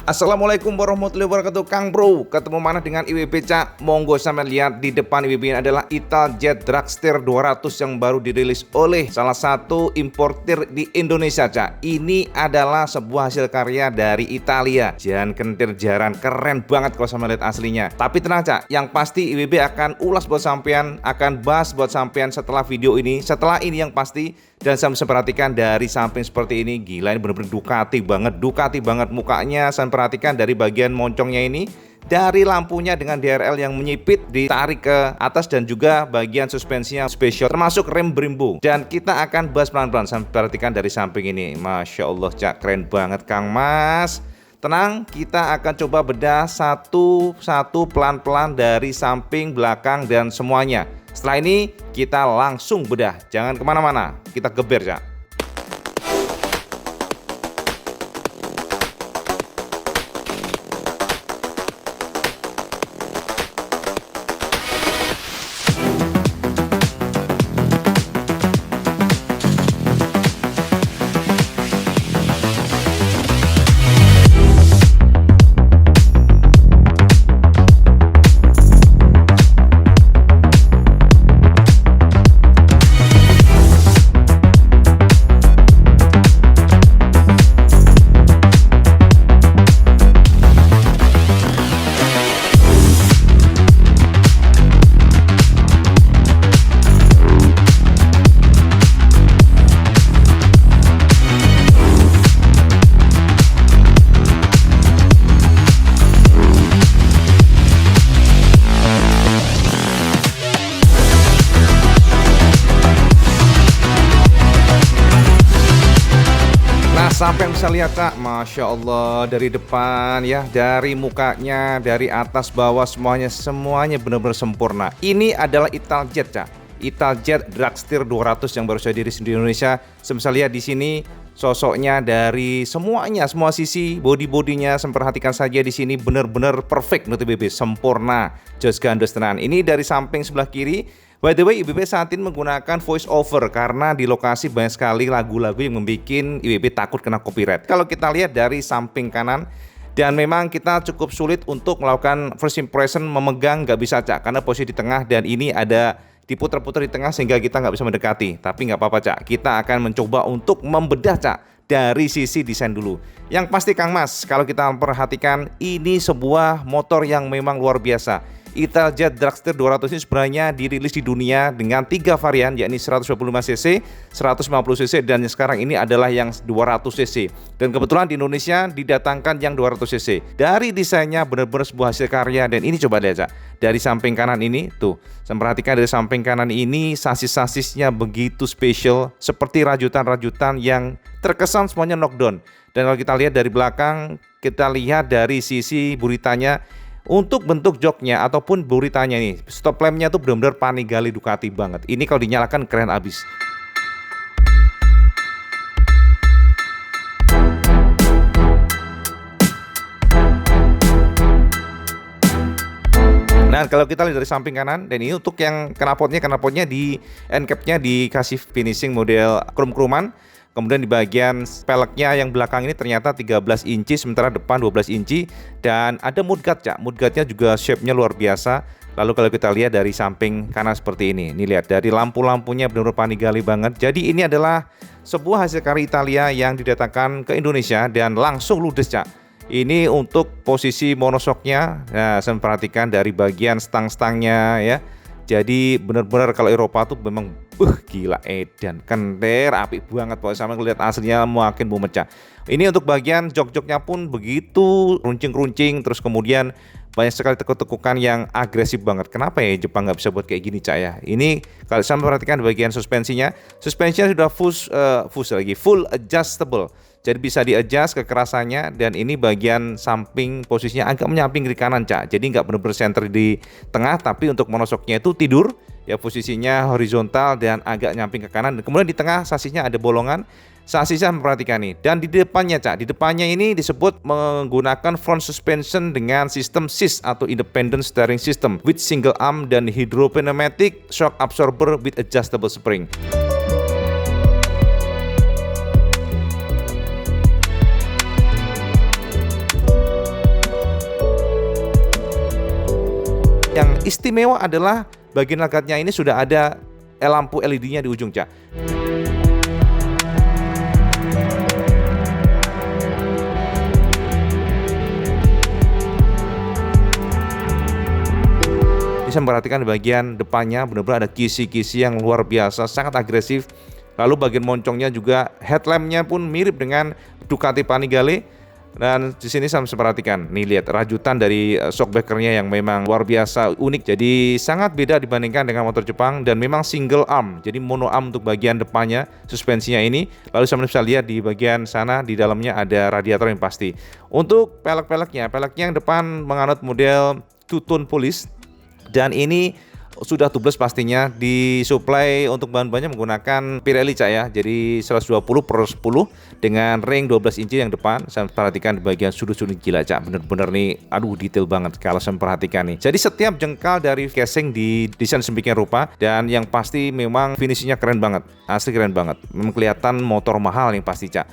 Assalamualaikum warahmatullahi wabarakatuh, Kang Bro. Ketemu mana dengan IWB Cak. Monggo sampai lihat di depan IWB ini adalah Italjet Dragster 200 yang baru dirilis oleh salah satu importir di Indonesia, Cak. Ini adalah sebuah hasil karya dari Italia. Jangan kentir jaran, keren banget kalau sama lihat aslinya. Tapi tenang, Cak, yang pasti IWB akan ulas buat sampean, akan bahas buat sampean setelah video ini. Setelah ini yang pasti, dan saya bisa perhatikan dari samping seperti ini, gila ini bener-bener Ducati banget mukanya. Saya perhatikan dari bagian moncongnya ini, dari lampunya dengan DRL yang menyipit ditarik ke atas, dan juga bagian suspensinya spesial termasuk rem Brembo. Dan kita akan bahas pelan-pelan. Saya perhatikan dari samping ini, Masya Allah, Cak, keren banget Kang Mas. Tenang, kita akan coba bedah satu-satu pelan-pelan dari samping, belakang, dan semuanya. Setelah ini kita langsung bedah. Jangan kemana-mana, kita geber, Cak. Sampai bisa lihat, Cak, Masya Allah, dari depan ya, dari mukanya, dari atas bawah, semuanya benar-benar sempurna. Ini adalah Italjet, Cak. Italjet Dragster 200 yang baru saja dirilis di Indonesia. Saya bisa lihat di sini sosoknya dari semuanya, semua sisi bodinya. Saya perhatikan saja di sini benar-benar perfect menurut IWB, sempurna, jos gandos tenan. Ini dari samping sebelah kiri. By the way, IWB saat ini menggunakan voice over karena di lokasi banyak sekali lagu-lagu yang membuat IWB takut kena copyright. Kalau kita lihat dari samping kanan, dan memang kita cukup sulit untuk melakukan first impression, memegang nggak bisa, Cak, karena posisi di tengah, dan ini ada diputar-putar di tengah sehingga kita nggak bisa mendekati. Tapi nggak apa-apa, Cak, kita akan mencoba untuk membedah, Cak, dari sisi desain dulu. Yang pasti Kang Mas, kalau kita perhatikan, ini sebuah motor yang memang luar biasa. Italjet Dragster 200 ini sebenarnya dirilis di dunia dengan 3 varian, yakni 125cc, 150cc, dan yang sekarang ini adalah yang 200cc. Dan kebetulan di Indonesia didatangkan yang 200cc. Dari desainnya benar-benar sebuah hasil karya, dan ini coba lihat, Cak, dari samping kanan ini tuh. Saya perhatikan dari samping kanan ini sasis-sasisnya begitu spesial, seperti rajutan-rajutan yang terkesan semuanya knockdown. Dan kalau kita lihat dari belakang, kita lihat dari sisi buritanya. Untuk bentuk joknya ataupun buritanya nih, stop lampnya tuh benar-benar Panigale Ducati banget. Ini kalau dinyalakan keren abis. Nah, kalau kita lihat dari samping kanan, dan ini untuk yang knalpotnya di end capnya dikasih finishing model krum-kruman. Kemudian di bagian peleknya yang belakang ini ternyata 13 inci, sementara depan 12 inci. Dan ada mudguard, Cak. Mudguardnya juga shape-nya luar biasa. Lalu kalau kita lihat dari samping kanan seperti ini, lihat dari lampu-lampunya benar-benar Panigale banget. Jadi ini adalah sebuah hasil karya Italia yang didatangkan ke Indonesia dan langsung ludes, Cak. Ini untuk posisi monoshocknya. Nah, saya perhatikan dari bagian stang-stangnya ya. Jadi benar-benar kalau Eropa tuh memang gila edan, kenter, apik banget pokoknya. Sama ngeliat aslinya makin mau mecah. Ini untuk bagian jok-joknya pun begitu runcing-runcing, terus kemudian banyak sekali tekuk-tekukan yang agresif banget. Kenapa ya Jepang nggak bisa buat kayak gini, Cak, ya? Ini kalau saya perhatikan di bagian suspensinya sudah full adjustable. Jadi bisa di-adjust kekerasannya, dan ini bagian samping posisinya agak menyamping kiri kanan, Cak. Jadi nggak benar-benar center di tengah, tapi untuk monoshocknya itu tidur ya, posisinya horizontal dan agak nyamping ke kanan. Dan kemudian di tengah sasisnya ada bolongan. Sasisnya memperhatikan nih. Dan di depannya, Cak, di depannya ini disebut menggunakan front suspension dengan sistem SIS atau Independent Steering System with single arm dan hydropneumatic shock absorber with adjustable spring. Yang istimewa adalah bagian lagadnya ini sudah ada lampu LED-nya di ujung, Cak. Bisa memperhatikan di bagian depannya benar-benar ada kisi-kisi yang luar biasa, sangat agresif. Lalu bagian moncongnya juga, headlampnya pun mirip dengan Ducati Panigale. Dan di sini saya bisa perhatikan, nih lihat rajutan dari shockbreakernya yang memang luar biasa unik. Jadi sangat beda dibandingkan dengan motor Jepang dan memang single arm, jadi mono arm untuk bagian depannya suspensinya ini. Lalu saya bisa lihat di bagian sana di dalamnya ada radiator yang pasti. Untuk pelek-peleknya yang depan menganut model two-tone polish. Dan ini sudah tubeless pastinya, disuplai untuk bahan-bahannya menggunakan Pirelli, Cak ya. Jadi 120/10 dengan ring 12 inci yang depan. Saya perhatikan di bagian sudut-sudut, gila, Cak. Bener-bener nih, aduh detail banget kalau saya perhatikan nih. Jadi setiap jengkal dari casing di desain sedemikian rupa, dan yang pasti memang finishingnya keren banget, asli keren banget. Memang kelihatan motor mahal yang pasti, Cak.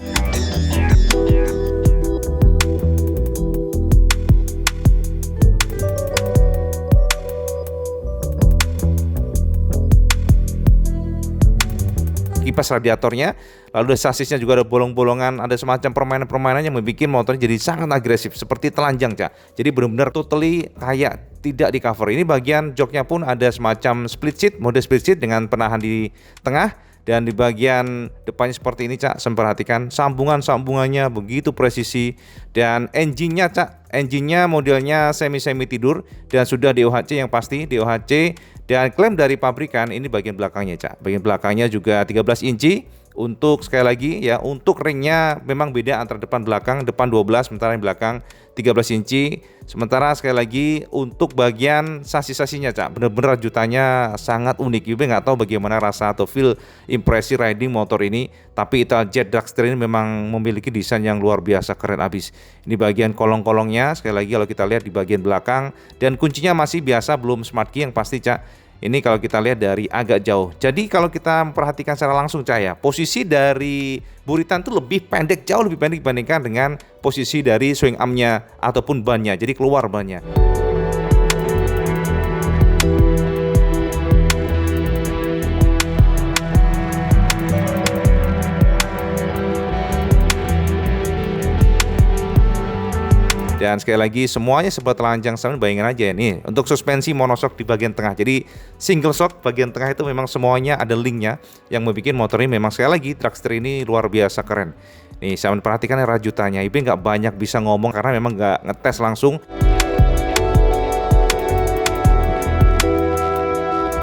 Kipas radiatornya, lalu sasisnya juga ada bolong-bolongan, ada semacam permainan-permainan yang membuat motornya jadi sangat agresif, seperti telanjang, Cak. Jadi benar-benar totally kayak tidak di cover. Ini bagian joknya pun ada semacam split seat, mode split seat dengan penahan di tengah. Dan di bagian depannya seperti ini, Cak. Saya perhatikan sambungan-sambungannya begitu presisi. Dan engine-nya, Cak, engine-nya modelnya semi-semi tidur dan sudah DOHC yang pasti, DOHC. Dan klaim dari pabrikan ini bagian belakangnya, Cak. Bagian belakangnya juga 13 inci. Untuk sekali lagi ya, untuk ringnya memang beda antara depan belakang, depan 12 sementara yang belakang 13 inci. Sementara sekali lagi untuk bagian sasis-sasinya, Cak, bener-bener rajutannya sangat unik. Ibu nggak tahu bagaimana rasa atau feel impresi riding motor ini, tapi Italjet Dragster ini memang memiliki desain yang luar biasa keren abis. Ini bagian kolong-kolongnya sekali lagi kalau kita lihat di bagian belakang, dan kuncinya masih biasa, belum smart key yang pasti, Cak. Ini kalau kita lihat dari agak jauh. Jadi kalau kita memperhatikan secara langsung, Cak ya, posisi dari buritan itu lebih pendek, jauh lebih pendek dibandingkan dengan posisi dari swing armnya ataupun bannya. Jadi keluar bannya. Dan sekali lagi semuanya sebuah telanjang sama, bayangin aja nih. Untuk suspensi monoshock di bagian tengah, jadi single shock bagian tengah itu memang semuanya ada linknya, yang membuat motor ini memang sekali lagi Dragster ini luar biasa keren. Nih saya perhatikan rajutannya, Ibe nggak banyak bisa ngomong karena memang nggak ngetes langsung.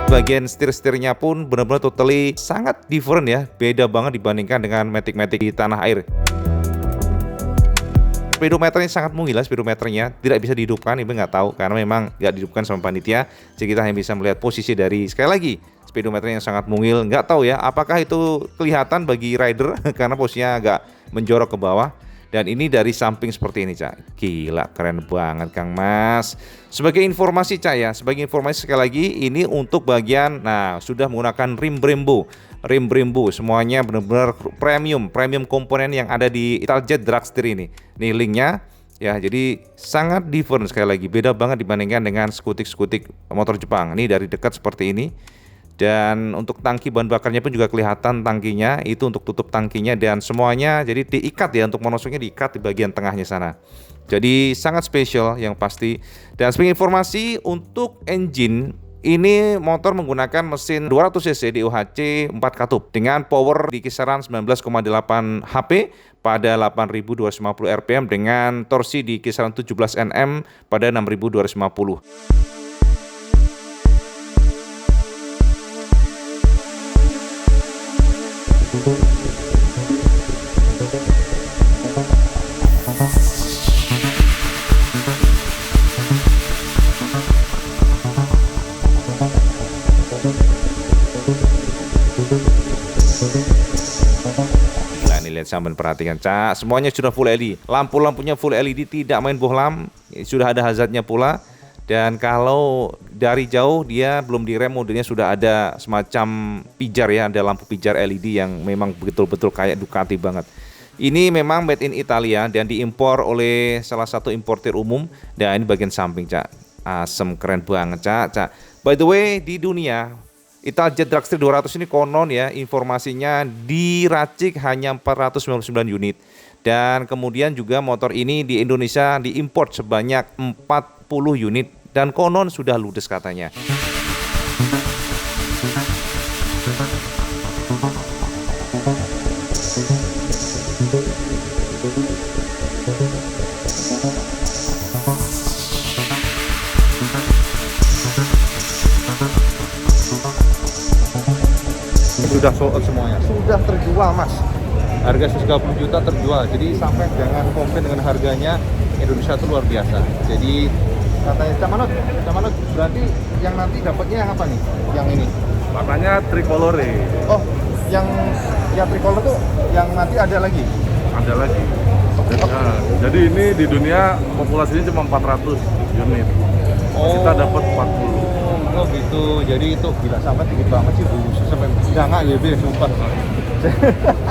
Bagian setir-setirnya pun benar-benar totally sangat different ya, beda banget dibandingkan dengan Matic-Matic di tanah air. Speedometernya sangat mungil, speedometernya tidak bisa dihidupkan, Ibu nggak tahu karena memang nggak dihidupkan sama panitia. Jadi kita hanya bisa melihat posisi dari, sekali lagi, speedometernya yang sangat mungil. Nggak tahu ya apakah itu kelihatan bagi rider karena posisinya agak menjorok ke bawah. Dan ini dari samping seperti ini, Cak. Gila, keren banget Kang Mas. Sebagai informasi, Cak ya, sebagai informasi sekali lagi, ini untuk bagian, nah sudah menggunakan rim Brembo. Rim Brembo semuanya benar-benar premium komponen yang ada di Italjet Dragster ini. Nih linknya ya, jadi sangat different sekali lagi, beda banget dibandingkan dengan skutik-skutik motor Jepang. Ini dari dekat seperti ini. Dan untuk tangki bahan bakarnya pun juga kelihatan tangkinya, itu untuk tutup tangkinya dan semuanya jadi diikat ya, untuk monoshocknya diikat di bagian tengahnya sana. Jadi sangat spesial yang pasti. Dan sebagai informasi untuk engine, ini motor menggunakan mesin 200 cc DOHC 4 katup dengan power di kisaran 19,8 HP pada 8.250 rpm dengan torsi di kisaran 17 Nm pada 6.250. Gila nih, lihat sambil perhatikan, Cak, semuanya sudah full LED, lampu-lampunya full LED, tidak main bohlam, sudah ada hazardnya pula. Dan kalau dari jauh dia belum direm, modelnya sudah ada semacam pijar ya, ada lampu pijar LED yang memang betul-betul kayak Ducati banget. Ini memang made in Italia dan diimpor oleh salah satu importir umum. Dan ini bagian samping, Cak. Asem, keren banget Cak. By the way, di dunia Italjet Dragster 200 ini konon ya, informasinya diracik hanya 499 unit. Dan kemudian juga motor ini di Indonesia diimpor sebanyak 40 unit dan konon sudah ludes katanya. Sudah sold out semuanya, sudah terjual mas, harga 130 juta terjual. Jadi sampai jangan komplain dengan harganya, Indonesia itu luar biasa. Jadi katanya Cak Manut, berarti yang nanti dapatnya yang apa nih? Yang ini warnanya tricolore. oh, yang tricolor tuh yang nanti ada lagi? Ada lagi. Jadi ini di dunia populasinya cuma 400 unit. Kita dapat 40. Oh gitu, jadi itu gila sampai tinggi banget sih bu, sampai jangan ya biar sumpah.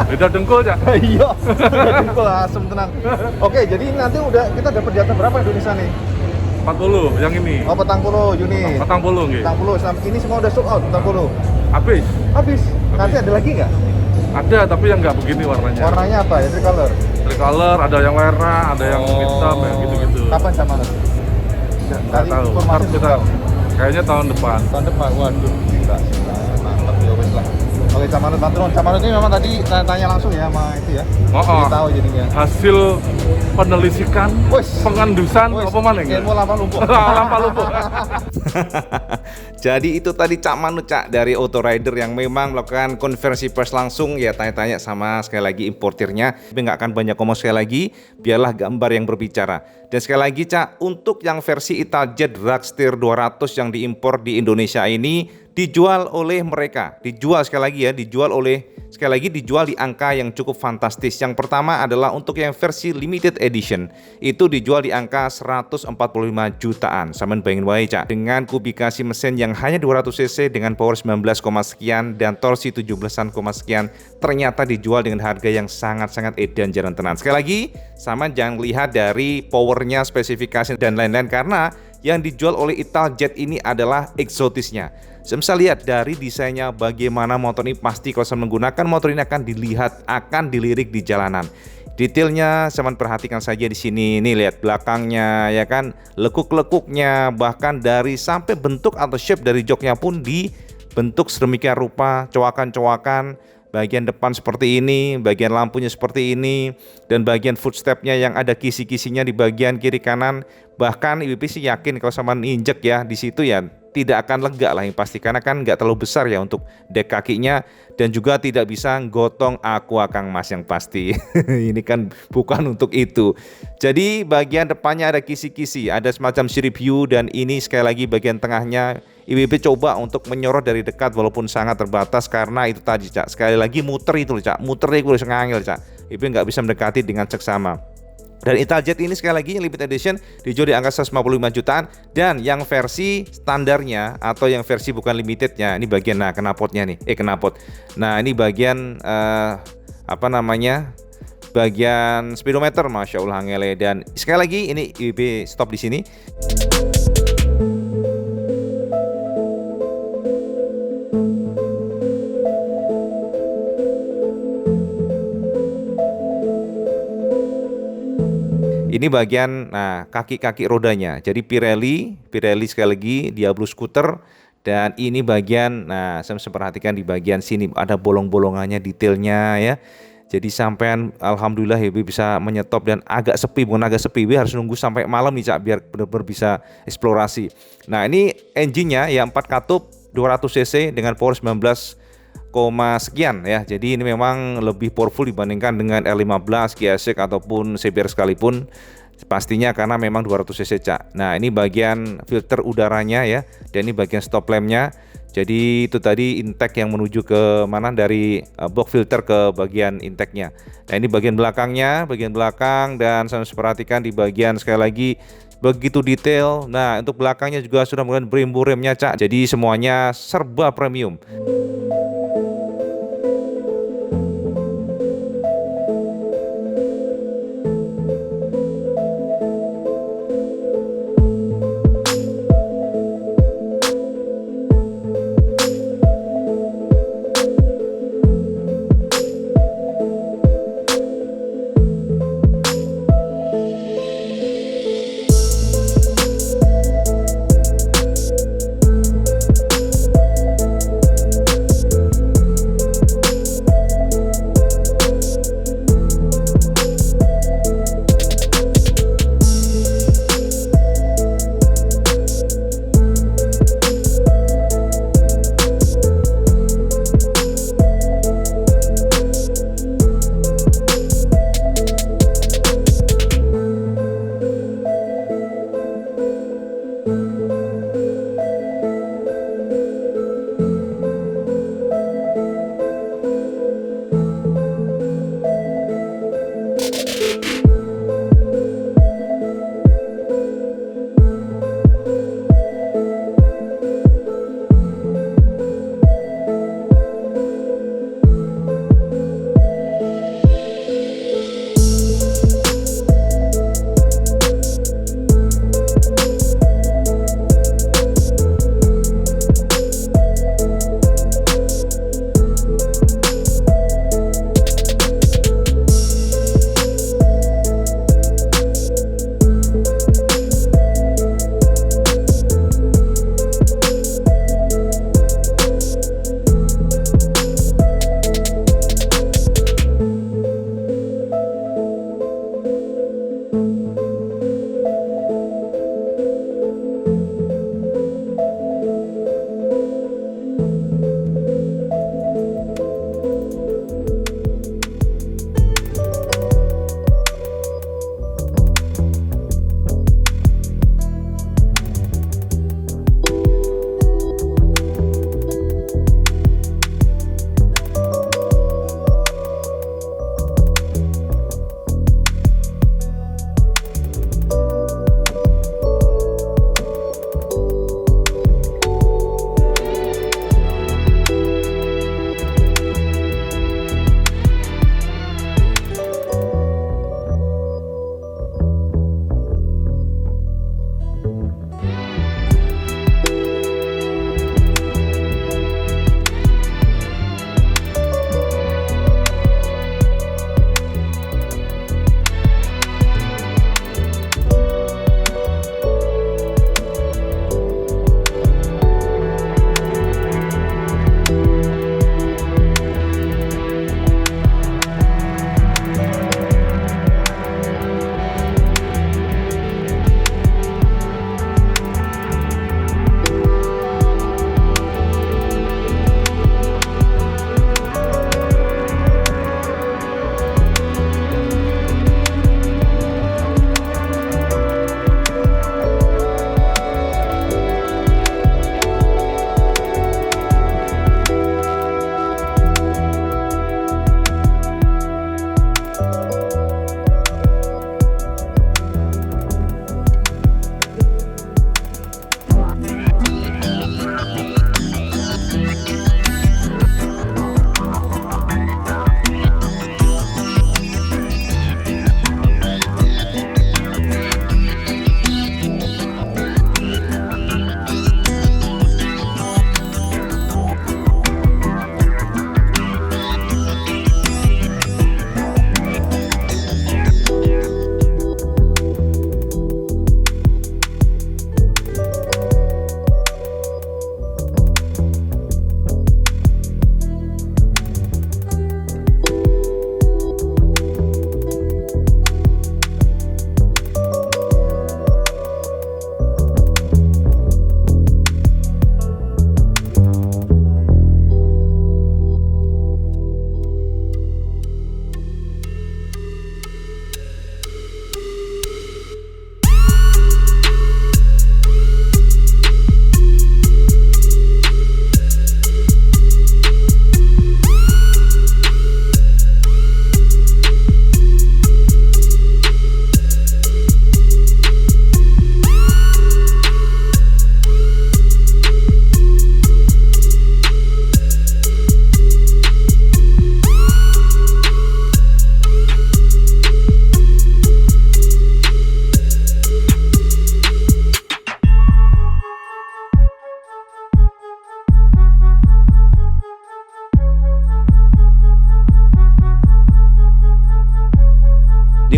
Beda dengkul ya? Iya, beda dengkul asem tenang. Oke, jadi nanti udah kita dapat jatah berapa Indonesia nih? 40 yang ini. Oh, 40 unit. 40 nggih. 40, ini semua udah sold out 40. Habis. Nanti ada lagi nggak? Ada tapi yang nggak begini warnanya. Warnanya apa ya? Tricolor. Tricolor, ada yang merah, ada yang hitam, yang gitu-gitu. Kapan sama lu? Nggak tahu. Ntar kita kayaknya tahun depan. Tahun depan, waduh, gila, mantap ya wes lah. Oke, Camanut Patron. Camanut ini memang tadi tanya langsung ya sama itu ya. Jadi tahu jadinya. Hasil penelitikan, pengendusan, apa mana ya? Ilmu lampa lumpuh. Lampa lumpuh. Jadi itu tadi Cak Manut Cak dari Auto Rider yang memang melakukan konversi pers langsung ya, tanya-tanya sama sekali lagi importirnya. Tapi nggak akan banyak ngomong sekali lagi, biarlah gambar yang berbicara. Dan sekali lagi Cak, untuk yang versi Italjet Dragster 200 yang diimpor di Indonesia ini dijual oleh mereka, dijual di angka yang cukup fantastis. Yang pertama adalah untuk yang versi limited edition itu dijual di angka 145 jutaan. Samen bayangin wae Cak, dengan kubikasi mesin yang hanya 200 cc dengan power 19, sekian dan torsi 17 sekian, ternyata dijual dengan harga yang sangat-sangat edan jalan tenan. Sekali lagi, sama jangan lihat dari powernya, spesifikasi dan lain-lain, karena yang dijual oleh Italjet ini adalah eksotisnya. Saya bisa lihat dari desainnya bagaimana motor ini, pasti kalau saya menggunakan motor ini akan dilihat, akan dilirik di jalanan. Detailnya saya perhatikan saja di sini. Nih lihat belakangnya ya kan, lekuk-lekuknya, bahkan dari sampai bentuk atau shape dari joknya pun dibentuk sedemikian rupa, cowakan-cowakan. Bagian depan seperti ini, bagian lampunya seperti ini, dan bagian footstepnya yang ada kisi-kisinya di bagian kiri kanan. Bahkan IWP sih yakin kalau sama injek ya di situ ya tidak akan lega lah yang pasti, karena kan nggak terlalu besar ya untuk dek kakinya, dan juga tidak bisa gotong aqua Kang Mas yang pasti. Ini kan bukan untuk itu. Jadi bagian depannya ada kisi-kisi, ada semacam sirip view, dan ini sekali lagi bagian tengahnya IWB coba untuk menyorot dari dekat walaupun sangat terbatas karena itu tadi Cak. Sekali lagi muter itu Cak, muternya gue udah ngangil Cak. IWB nggak bisa mendekati dengan seksama. Dan Italjet ini sekali lagi yang limited edition dijual di angka 155 jutaan, dan yang versi standarnya atau yang versi bukan limitednya ini bagian knalpotnya nih, knalpot. Nah ini bagian bagian speedometer, masya Allah ngele. Dan sekali lagi ini IWB stop di sini. Ini bagian kaki-kaki rodanya. Jadi Pirelli sekali lagi Diablo Scooter, dan ini bagian saya perhatikan di bagian sini ada bolong-bolongannya, detailnya ya. Jadi sampean alhamdulillah ya bisa menyetop, dan agak sepi, bukan agak sepi, harus nunggu sampai malam nih Cak biar benar-benar bisa eksplorasi. Nah, ini engine-nya ya 4 katup 200 cc dengan power 19 sekian ya. Jadi ini memang lebih powerful dibandingkan dengan R15, Kiasek ataupun CBR sekalipun. Pastinya karena memang 200 cc Cak. Nah, ini bagian filter udaranya ya, dan ini bagian stop lampnya. Jadi itu tadi intake yang menuju ke mana, dari box filter ke bagian intake-nya. Nah, ini bagian belakangnya, bagian belakang, dan saya perhatikan di bagian sekali lagi begitu detail. Nah, untuk belakangnya juga sudah menggunakan Brembo remnya Cak. Jadi semuanya serba premium.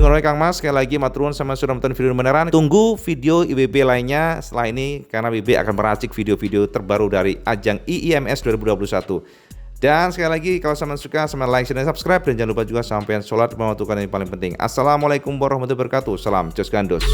Bismillahirrahmanirrahim Kang Mas. Sekali lagi matur nuwun sama sudah nonton video beneran. Tunggu video IWB lainnya setelah ini karena IWB akan meracik video-video terbaru dari ajang IIMS 2021. Dan sekali lagi kalau sama suka sama like, share, dan subscribe, dan jangan lupa juga sampai sholat mematukan yang paling penting. Assalamualaikum warahmatullahi wabarakatuh. Salam Jos Gandos.